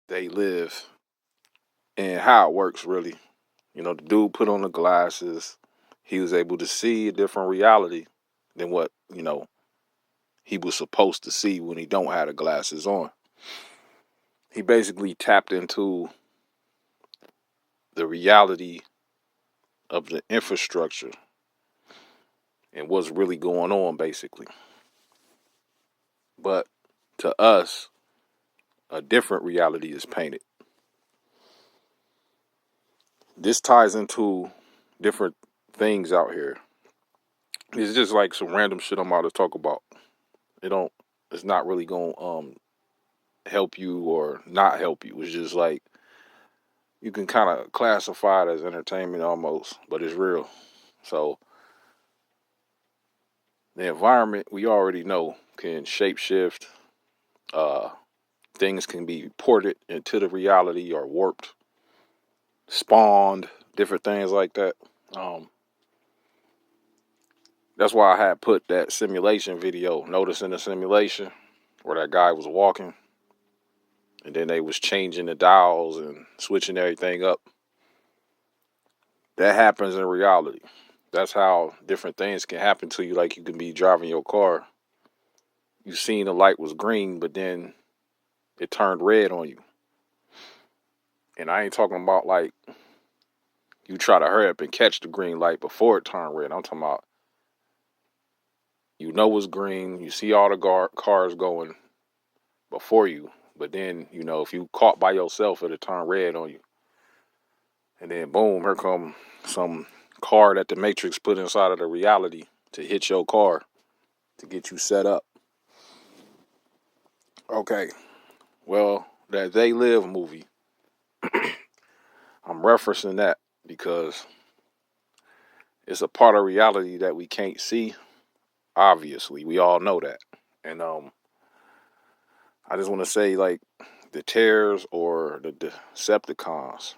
they live and how it works, really. The dude put on the glasses. He was able to see a different reality than what, he was supposed to see when he don't have the glasses on. He basically tapped into the reality of the infrastructure and what's really going on, basically. But to us, a different reality is painted. This ties into different things out here. It's just like some random shit I'm about to talk about. It's not really gonna help you or not help you. It's just like you can kind of classify it as entertainment almost, but it's real. So the environment, we already know, can shapeshift. Uh, Things can be ported into the reality or warped, spawned, different things like that. Um, that's why I had put that simulation video, noticing the simulation, where that guy was walking, and then they was changing the dials and switching everything up. That happens in reality. That's how different things can happen to you. Like you can be driving your car, you seen the light was green, but then it turned red on you. And I ain't talking about like you try to hurry up and catch the green light before it turned red. I'm talking about it's green, you see all the cars going before you, but then, if you caught by yourself, it'll turn red on you. And then boom, here come some car that the Matrix put inside of the reality to hit your car to get you set up. Okay, well, that They Live movie, I'm referencing that because it's a part of reality that we can't see. Obviously, we all know that. And I just want to say, like, the Terrors or the Decepticons,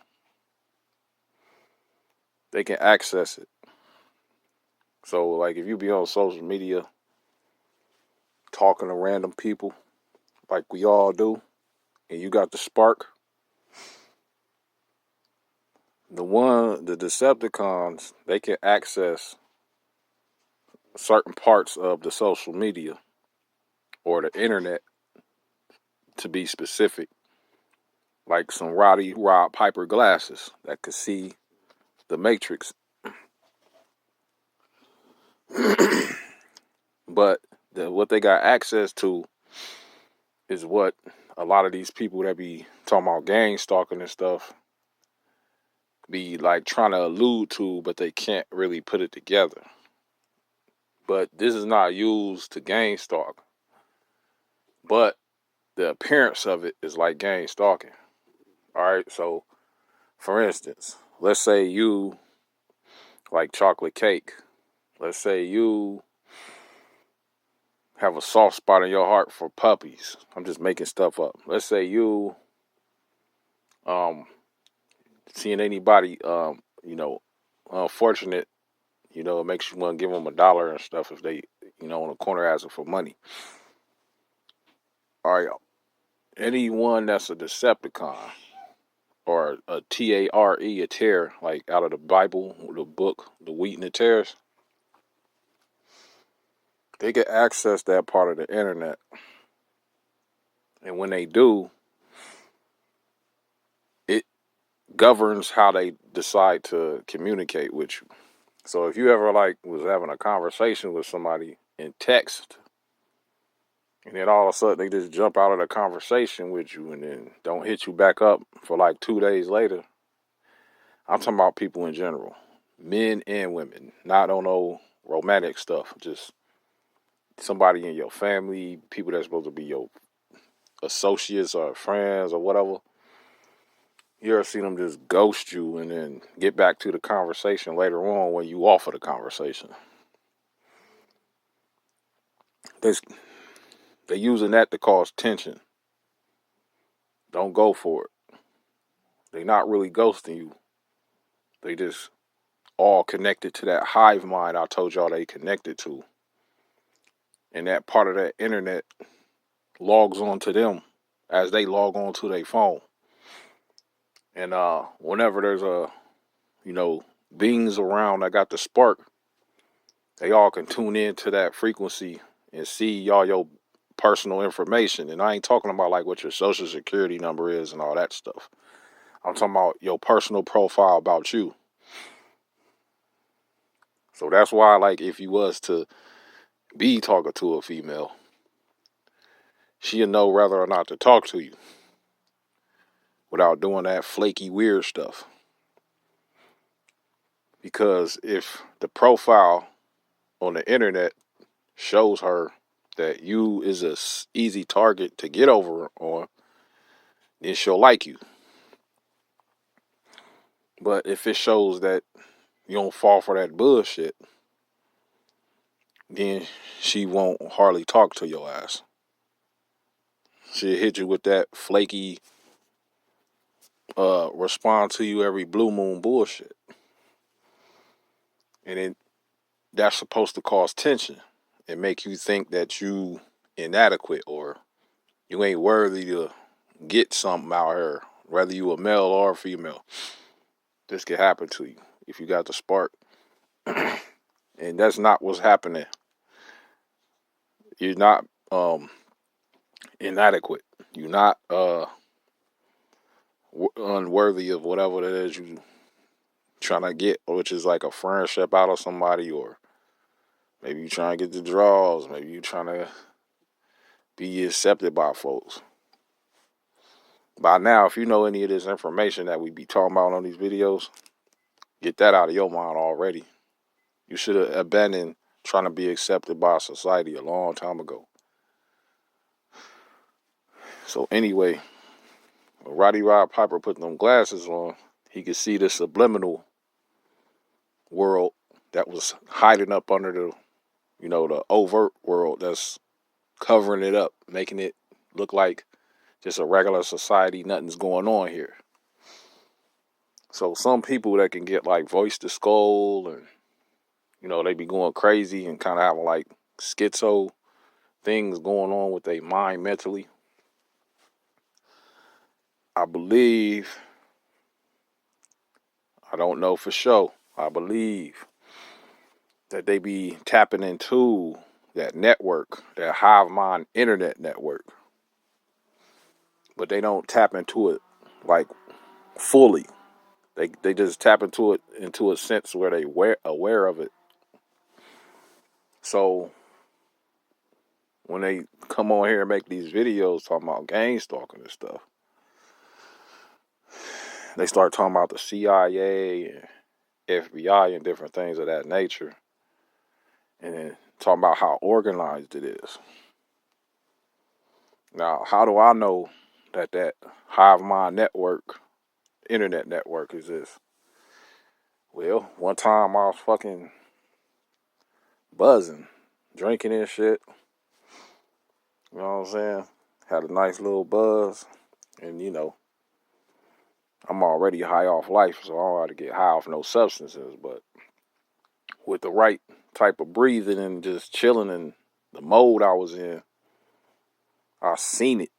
they can access it. So, like, if you be on social media talking to random people, like we all do, and you got the spark, the Decepticons, they can access certain parts of the social media or the internet, to be specific, like some Roddy Rod Piper glasses that could see the Matrix. But what they got access to is what a lot of these people that be talking about gang stalking and stuff be like trying to allude to, but they can't really put it together. But this is not used to gang stalk, but the appearance of it is like gang stalking. All right, so for instance, let's say you like chocolate cake. Let's say you have a soft spot in your heart for puppies. I'm just making stuff up. Let's say you um seeing anybody unfortunate, it makes you want to give them $1 and stuff if they, on the corner asking for money. All right, anyone that's a Decepticon or a Tare, a tear, like out of the Bible, the book, the wheat and the tares, they can access that part of the internet. And when they do, it governs how they decide to communicate with you. So if you ever like was having a conversation with somebody in text, and then all of a sudden they just jump out of the conversation with you and then don't hit you back up for like 2 days later. I'm talking about people in general, men and women, not on no romantic stuff, just somebody in your family, people that's supposed to be your associates or friends or whatever. You ever seen them just ghost you and then get back to the conversation later on when you offer the conversation? They using that to cause tension. Don't go for it. They not really ghosting you. They just all connected to that hive mind I told y'all they connected to. And that part of that internet logs on to them as they log on to their phone. And whenever there's beings around that got the spark, they all can tune in to that frequency and see all your personal information. And I ain't talking about like what your social security number is and all that stuff. I'm talking about your personal profile about you. So that's why, like, if you was to be talking to a female, she'll know whether or not to talk to you without doing that flaky, weird stuff. Because if the profile on the internet shows her that you is a easy target to get over on, then she'll like you. But if it shows that you don't fall for that bullshit, then she won't hardly talk to your ass. She'll hit you with that flaky, respond to you every blue moon bullshit. And then that's supposed to cause tension and make you think that you inadequate or you ain't worthy to get something out here, whether you a male or a female. This could happen to you if you got the spark. And that's not what's happening. You're not inadequate. You're not unworthy of whatever it is you trying to get, which is like a friendship out of somebody, or maybe you trying to get the draws, maybe you trying to be accepted by folks. By now, if you know any of this information that we be talking about on these videos, get that out of your mind already. You should have abandoned trying to be accepted by society a long time ago. So anyway, when Roddy Rod Piper put them glasses on, he could see the subliminal world that was hiding up under the, the overt world that's covering it up, making it look like just a regular society, nothing's going on here. So some people that can get like voice to skull and, they be going crazy and kind of having like schizo things going on with their mind mentally. I believe, I don't know for sure, I believe that they be tapping into that network, that hive mind internet network. But they don't tap into it like fully. They just tap into it into a sense where they aware of it. So when they come on here and make these videos talking about gang stalking and stuff, they start talking about the CIA and FBI and different things of that nature, and then talking about how organized it is. Now, how do I know that hive mind network, internet network exists? Well, one time I was fucking buzzing, drinking and shit. You know what I'm saying? Had a nice little buzz, and I'm already high off life, so I don't have to get high off no substances. But with the right type of breathing and just chilling in the mode I was in, I seen it.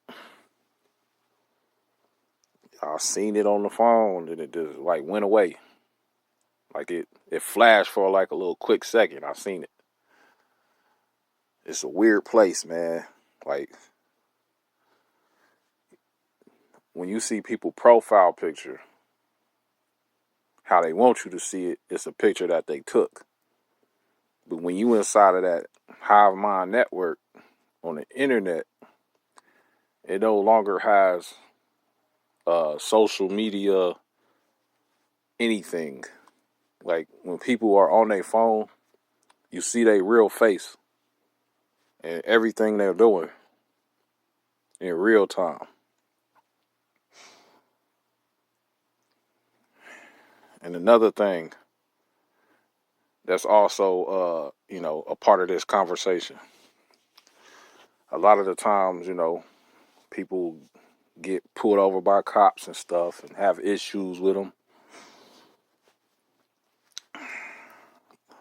I seen it on the phone, and it just like went away. Like it flashed for like a little quick second. I seen it. It's a weird place, man. Like when you see people profile picture, how they want you to see it, it's a picture that they took. But when you inside of that hive mind network on the internet, it no longer has social media anything. Like when people are on their phone, you see their real face and everything they're doing in real time. And another thing that's also, a part of this conversation. A lot of the times, people get pulled over by cops and stuff and have issues with them.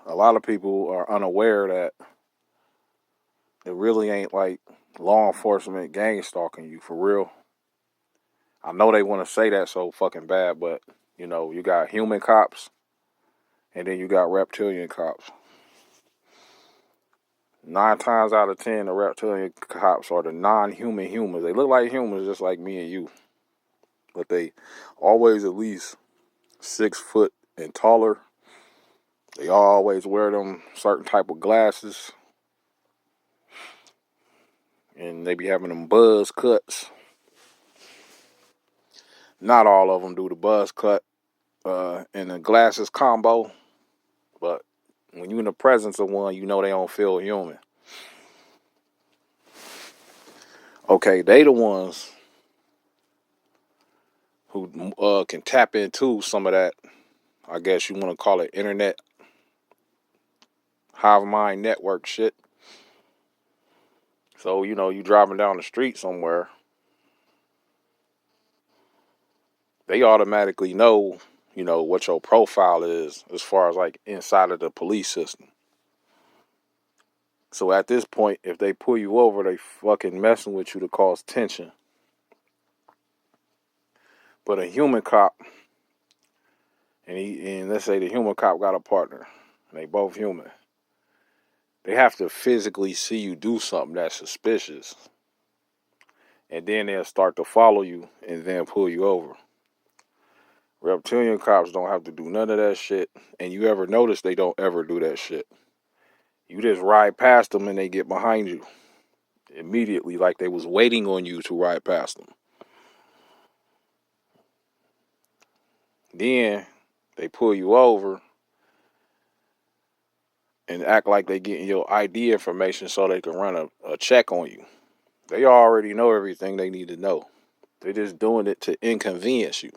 A lot of people are unaware that it really ain't like law enforcement gang stalking you for real. I know they want to say that so fucking bad, but you know, you got human cops and then you got reptilian cops. 9 times out of 10, the reptilian cops are the non-human humans. They look like humans just like me and you, but they always at least 6 foot and taller. They always wear them certain type of glasses, and they be having them buzz cuts. Not all of them do the buzz cut and the glasses combo, but when you're in the presence of one, you know they don't feel human. Okay, they the ones who can tap into some of that, I guess you want to call it internet, hive mind network shit. So, you know, you driving down the street somewhere, they automatically know, you know, what your profile is as far as like inside of the police system. So at this point, if they pull you over, they fucking messing with you to cause tension. But a human cop, and let's say the human cop got a partner, and they both human, they have to physically see you do something that's suspicious, and then they'll start to follow you and then pull you over. Reptilian cops don't have to do none of that shit, and you ever notice they don't ever do that shit. You just ride past them and they get behind you immediately, like they was waiting on you to ride past them. Then they pull you over and act like they getting your ID information so they can run a check on you. They already know everything they need to know. They're just doing it to inconvenience you.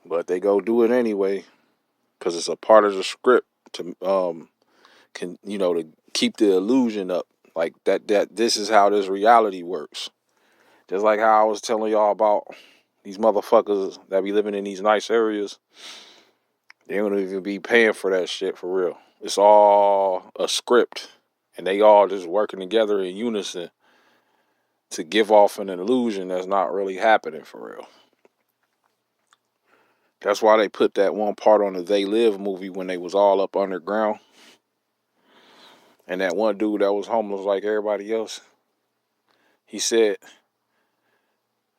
But they go do it anyway because it's a part of the script to to keep the illusion up, like that this is how this reality works. Just like how I was telling y'all about these motherfuckers that be living in these nice areas, they don't even be paying for that shit for real. It's all a script, and they all just working together in unison to give off an illusion that's not really happening for real. That's why they put that one part on the They Live movie when they was all up underground. And that one dude that was homeless like everybody else, he said,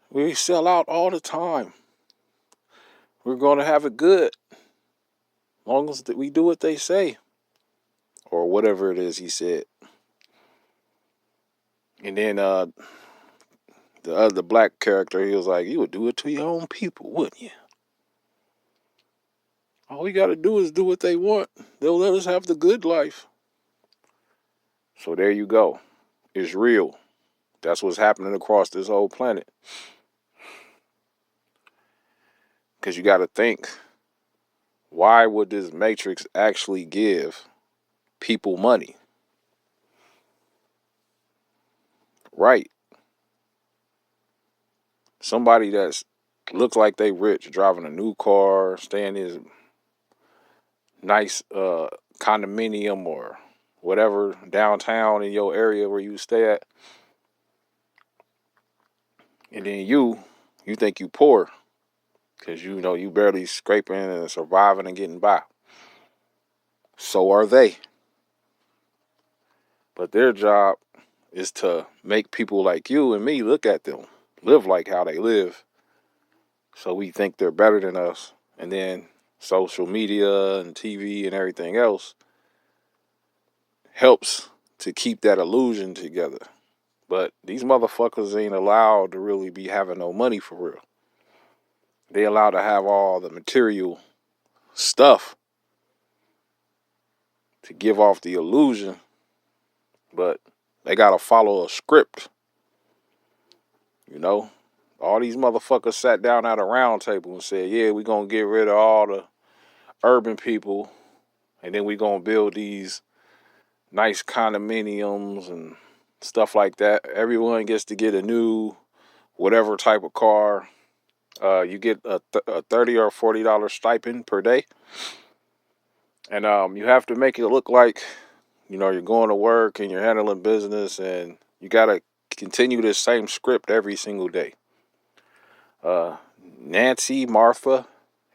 we sell out all the time. We're going to have it good. As long as we do what they say. Or whatever it is he said. And then the other black character, he was like, you would do it to your own people, wouldn't you? All we got to do is do what they want. They'll let us have the good life. So there you go. It's real. That's what's happening across this whole planet. Because you got to think, why would this matrix actually give people money? Right. Somebody that's looks like they rich, driving a new car, staying in his nice condominium or whatever downtown in your area where you stay at. And then you think you poor because you know you barely scraping and surviving and getting by. So are they. But their job is to make people like you and me look at them, live like how they live. So we think they're better than us. And then social media and TV and everything else helps to keep that illusion together. But these motherfuckers ain't allowed to really be having no money for real. They allowed to have all the material stuff to give off the illusion, but they gotta follow a script. You know, all these motherfuckers sat down at a round table and said, yeah, we gonna get rid of all the urban people, and then we gonna build these nice condominiums and stuff like that. Everyone gets to get a new whatever type of car. You get a $30 or $40 stipend per day. And you have to make it look like, you know, you're going to work and you're handling business, and you got to continue this same script every single day. Uh, Nancy, Martha,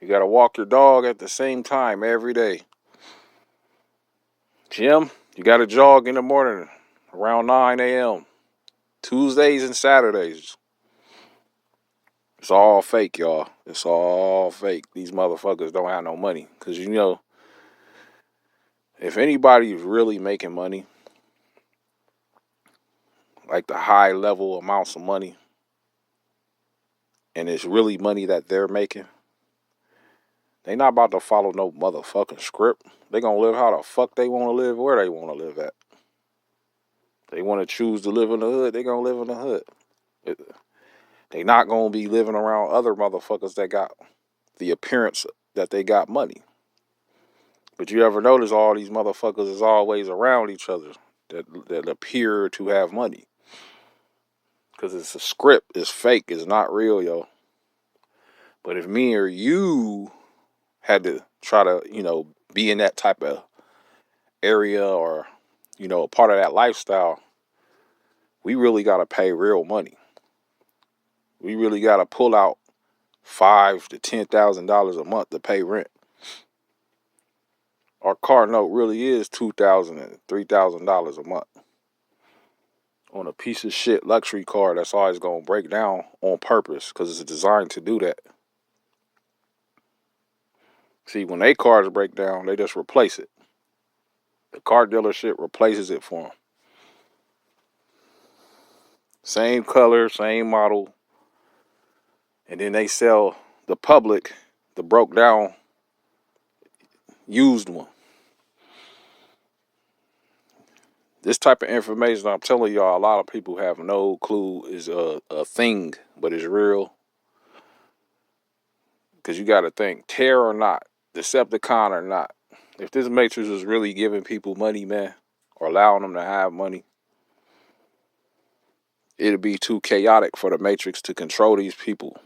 you gotta walk your dog at the same time every day. Jim, you gotta jog in the morning around 9 a.m. Tuesdays and Saturdays. It's all fake, y'all. It's all fake. These motherfuckers don't have no money. Because, you know, if anybody's really making money, like the high level amounts of money, and it's really money that they're making, they not about to follow no motherfucking script. They gonna live how the fuck they want to live, where they want to live at. They want to choose to live in the hood, they gonna live in the hood. They not gonna be living around other motherfuckers that got the appearance that they got money. But you ever notice all these motherfuckers is always around each other that appear to have money? Because it's a script, it's fake, it's not real, yo. But if me or you had to try to, you know, be in that type of area or, you know, a part of that lifestyle, we really got to pay real money. We really got to pull out $5,000 to $10,000 a month to pay rent. Our car note really is $2,000 and $3,000 a month on a piece of shit luxury car that's always gonna break down on purpose because it's designed to do that. See, when they cars break down, they just replace it. The car dealership replaces it for them. Same color, same model, and then they sell the public the broke down used one. This type of information, I'm telling y'all, a lot of people have no clue is a thing, but it's real. Because you got to think, Terror or not, Decepticon or not, if this Matrix is really giving people money, man, or allowing them to have money, it'd be too chaotic for the Matrix to control these people.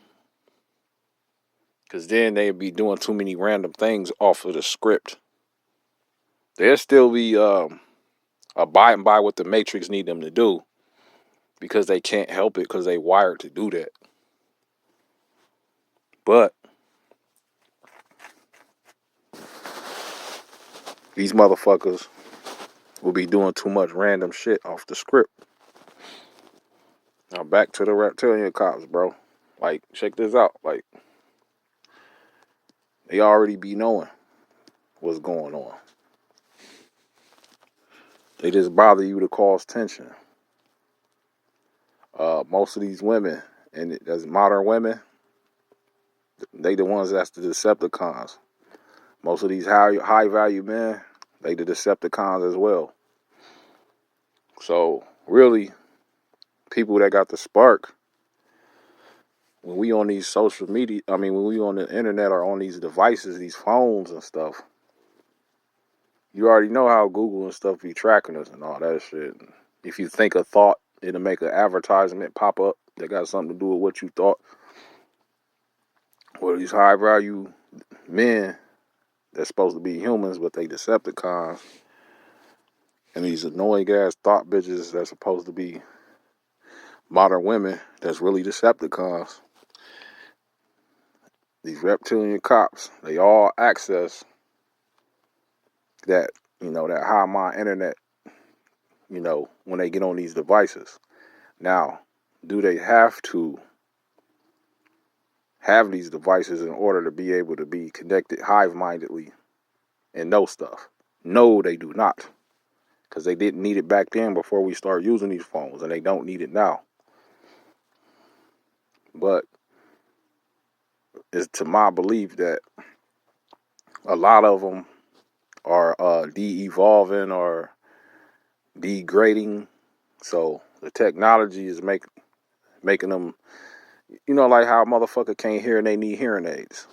Because then they'd be doing too many random things off of the script. They'll still be abiding by what the Matrix need them to do because they can't help it because they wired to do that. But these motherfuckers will be doing too much random shit off the script. Now back to the reptilian cops, bro. Like, check this out. Like, they already be knowing what's going on. They just bother you to cause tension. Most of these women, and as modern women, they the ones that's the Decepticons. Most of these high value men, they the Decepticons as well. So really, people that got the spark, when we on these social media, when we on the internet or on these devices, these phones and stuff, you already know how Google and stuff be tracking us and all that shit. If you think a thought, it'll make an advertisement pop up that got something to do with what you thought. Well, these high value men that's supposed to be humans, but they Decepticons, and these annoying ass thought bitches that's supposed to be modern women that's really Decepticons. These reptilian cops, they all access that, that high mind internet, when they get on these devices. Now, do they have to have these devices in order to be able to be connected hive-mindedly and know stuff? No, they do not. Because they didn't need it back then before we start using these phones, and they don't need it now. But it's to my belief that a lot of them are de-evolving or degrading. So the technology is making them, like how a motherfucker can't hear and they need hearing aids.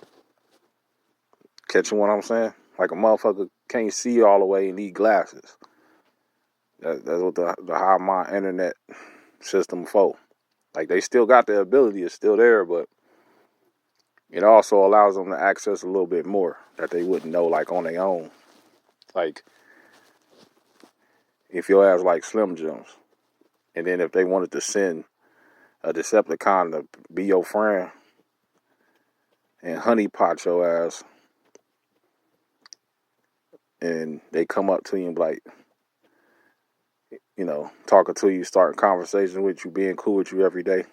Catching what I'm saying? Like a motherfucker can't see all the way and need glasses. That's what the high mind internet system for. Like, they still got the ability, it's still there, but it also allows them to access a little bit more that they wouldn't know, like, on their own. Like, if your ass like Slim Jims, and then if they wanted to send a Decepticon to be your friend, and honeypot your ass, and they come up to you and be like, talking to you, starting conversations with you, being cool with you every day.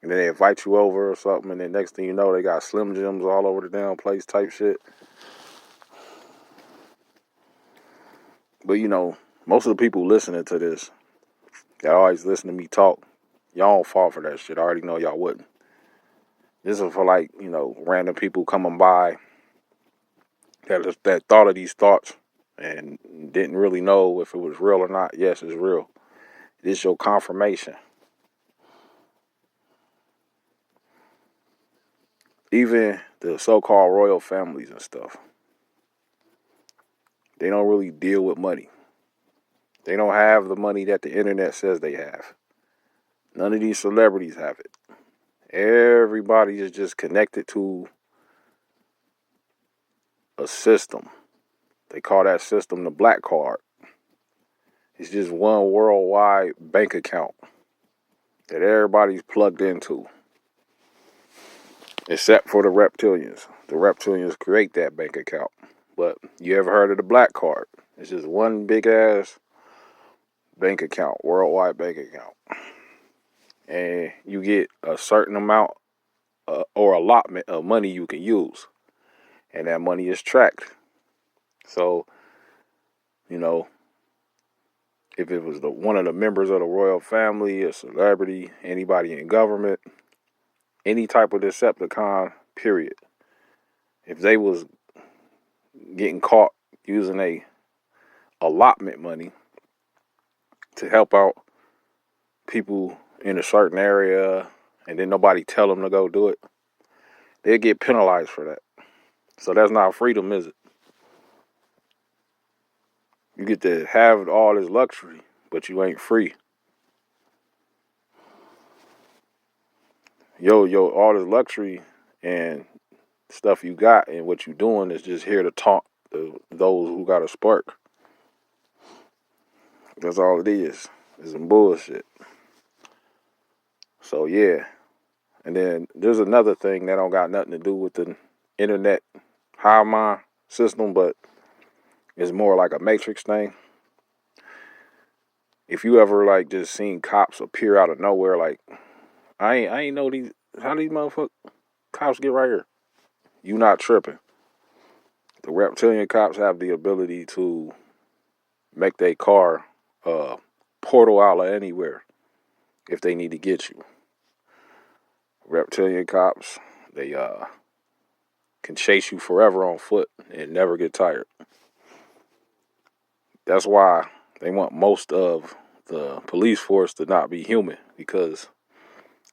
And then they invite you over or something, and then next thing you know, they got Slim Jims all over the damn place type shit. But most of the people listening to this, that always listen to me talk, y'all don't fall for that shit. I already know y'all wouldn't. This is for random people coming by that thought of these thoughts and didn't really know if it was real or not. Yes, it's real. This is your confirmation. Even the so-called royal families and stuff, they don't really deal with money. They don't have the money that the internet says they have. None of these celebrities have it. Everybody is just connected to a system. They call that system the black card. It's just one worldwide bank account that everybody's plugged into, except for the reptilians. The reptilians create that bank account. But you ever heard of the black card? It's just one big ass bank account, worldwide bank account. And you get a certain amount or allotment of money you can use. And that money is tracked. So, if it was one of the members of the royal family, a celebrity, anybody in government, any type of Decepticon, period. If they was getting caught using a allotment money to help out people in a certain area, and then nobody tell them to go do it, they'll get penalized for that. So that's not freedom, is it? You get to have all this luxury, but you ain't free. All this luxury and stuff you got and what you doing is just here to taunt those who got a spark. That's all it is. It's some bullshit. So yeah. And then there's another thing that don't got nothing to do with the internet hive mind system, but it's more like a matrix thing. If you ever just seen cops appear out of nowhere, I ain't know how these motherfuckers cops get right here. You not tripping. The reptilian cops have the ability to make their car portal outlet anywhere if they need to get you. Reptilian cops, they can chase you forever on foot and never get tired. That's why they want most of the police force to not be human, because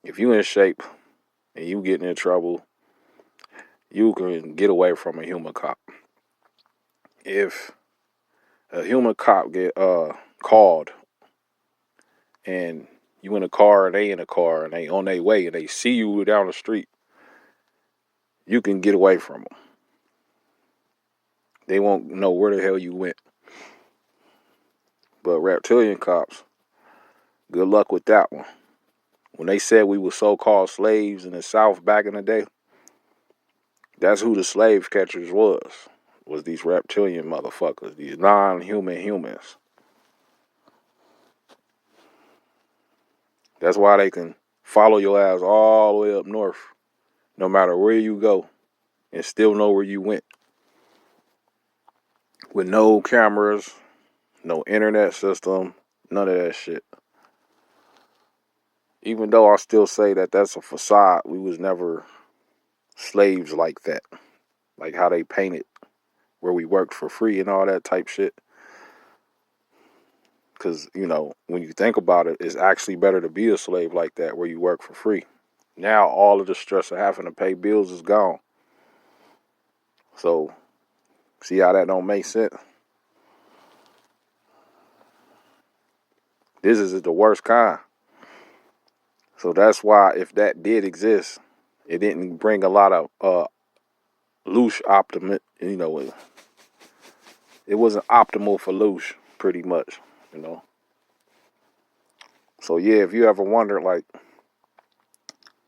if you in shape and you getting in trouble, you can get away from a human cop. If a human cop get called and you in a car and they in a car and they on their way and they see you down the street, you can get away from them. They won't know where the hell you went. But reptilian cops, good luck with that one. When they said we were so-called slaves in the South back in the day, that's who the slave catchers was these reptilian motherfuckers, these non-human humans. That's why they can follow your ass all the way up north, no matter where you go, and still know where you went. With no cameras, no internet system, none of that shit. Even though I still say that that's a facade, we was never slaves like that. Like how they painted, where we worked for free and all that type shit. Because, when you think about it, it's actually better to be a slave like that, where you work for free. Now, all of the stress of having to pay bills is gone. So, see how that don't make sense? This is the worst kind. So that's why, if that did exist, it didn't bring a lot of loose optimism. It wasn't optimal for loose, pretty much. So yeah, if you ever wondered,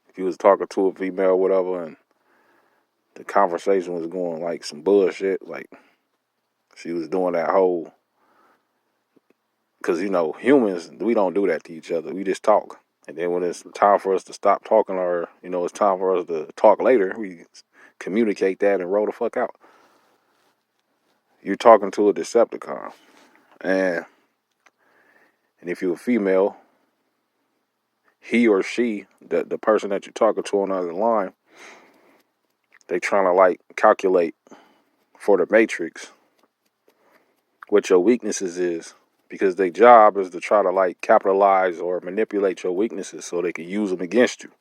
if you was talking to a female or whatever, and the conversation was going like some bullshit. Like she was doing that whole, because humans, we don't do that to each other. We just talk. And then when it's time for us to stop talking, or it's time for us to talk later, we communicate that and roll the fuck out. You're talking to a Decepticon, and if you're a female, he or she, the person that you're talking to on the other line, they trying to like calculate for the Matrix what your weaknesses is, because their job is to try to like capitalize or manipulate your weaknesses so they can use them against you.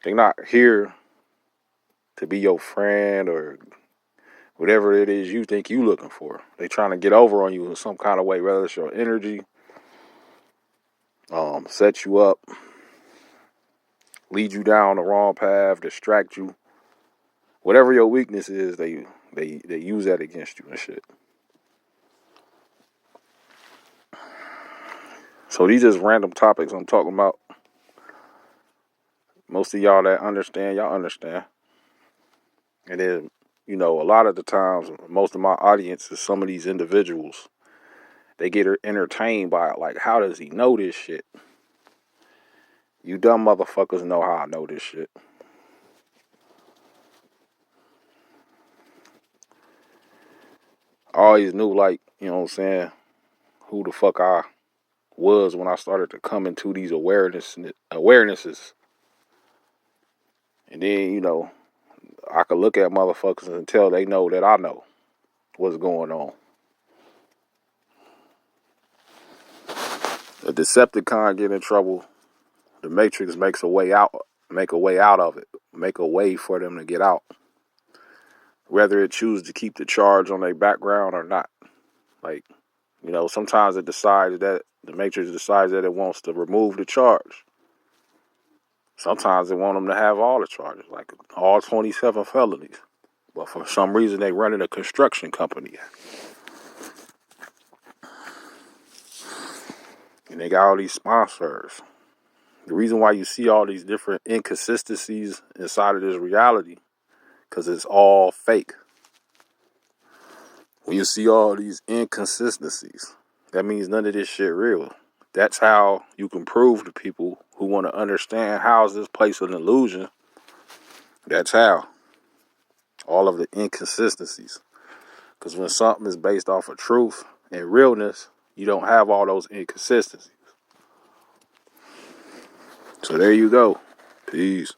They're not here to be your friend or whatever it is you think you looking for. They trying to get over on you in some kind of way, whether it's your energy, set you up, lead you down the wrong path, distract you. Whatever your weakness is, they use that against you and shit. So these just random topics I'm talking about. Most of y'all that understand, y'all understand. And then, a lot of the times, most of my audience is some of these individuals. They get entertained by it. Like, how does he know this shit? You dumb motherfuckers know how I know this shit. I always knew, like, who the fuck I was when I started to come into these awarenesses. And then, I could look at motherfuckers and tell they know that I know what's going on. A Decepticon get in trouble, the Matrix makes a way out of it, make a way for them to get out. Whether it choose to keep the charge on their background or not. Like, sometimes the Matrix decides that it wants to remove the charge. Sometimes they want them to have all the charges, like all 27 felonies. But for some reason, they running a construction company. And they got all these sponsors. The reason why you see all these different inconsistencies inside of this reality, because it's all fake. When you see all these inconsistencies, that means none of this shit real. That's how you can prove to people who want to understand how is this place an illusion. That's how. All of the inconsistencies. Because when something is based off of truth and realness, you don't have all those inconsistencies. So there you go. Peace.